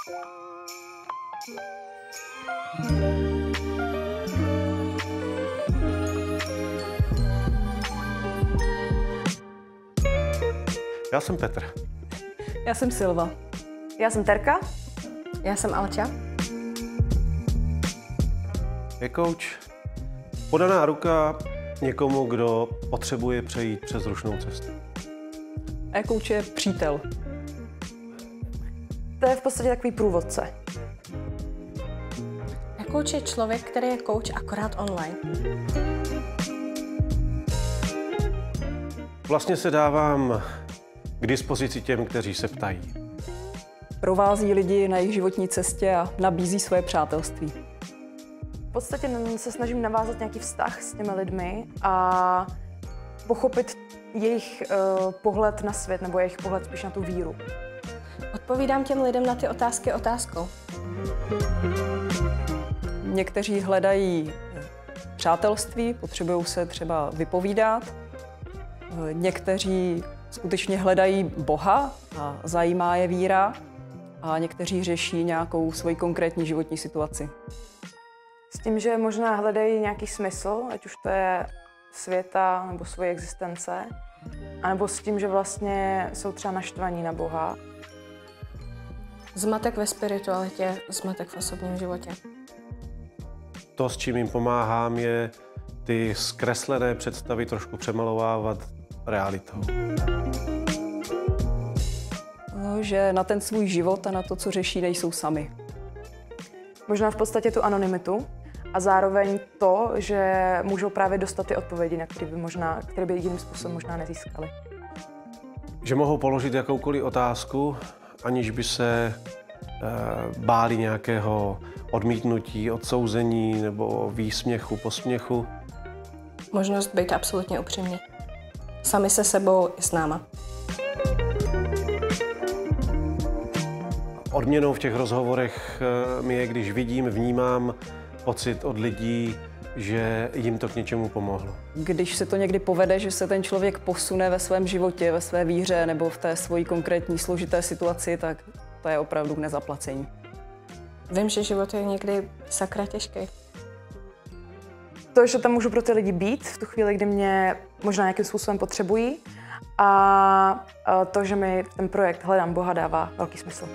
Já jsem Petr. Já jsem Silva. Já jsem Terka. Já jsem Alča. Je kouč podaná ruka někomu, kdo potřebuje přejít přes rušnou cestu. A je kouč je přítel. To je v podstatě takový průvodce. Kouč je člověk, který je kouč akorát online. Vlastně se dávám k dispozici těm, kteří se ptají. Provází lidi na jejich životní cestě a nabízí svoje přátelství. V podstatě se snažím navázat nějaký vztah s těmi lidmi a pochopit jejich pohled na svět, nebo jejich pohled spíš na tu víru. Odpovídám těm lidem na ty otázky otázkou. Někteří hledají přátelství, potřebují se třeba vypovídat. Někteří skutečně hledají Boha a zajímá je víra. A někteří řeší nějakou svoji konkrétní životní situaci. S tím, že možná hledají nějaký smysl, ať už to je světa nebo svoje existence, anebo s tím, že vlastně jsou třeba naštvaní na Boha. Zmatek ve spiritualitě, zmatek v osobním životě. To, s čím jim pomáhám, je ty zkreslené představy trošku přemalovávat realitou. Že na ten svůj život a na to, co řeší, nejsou sami. Možná v podstatě tu anonymitu a zároveň to, že můžou právě dostat ty odpovědi, na které by jiným způsobem možná nezískali. Že mohou položit jakoukoliv otázku, aniž by se báli nějakého odmítnutí, odsouzení nebo výsměchu, posměchu. Možnost být absolutně upřímný. Sami se sebou i s náma. Odměnou v těch rozhovorech mi je, když vidím, vnímám pocit od lidí, že jim to k něčemu pomohlo. Když se to někdy povede, že se ten člověk posune ve svém životě, ve své víře nebo v té svojí konkrétní složité situaci, tak to je opravdu k nezaplacení. Vím, že život je někdy sakra těžký. To, že tam můžu pro ty lidi být v tu chvíli, kdy mě možná nějakým způsobem potřebují, a to, že mi ten projekt Hledám Boha dává velký smysl.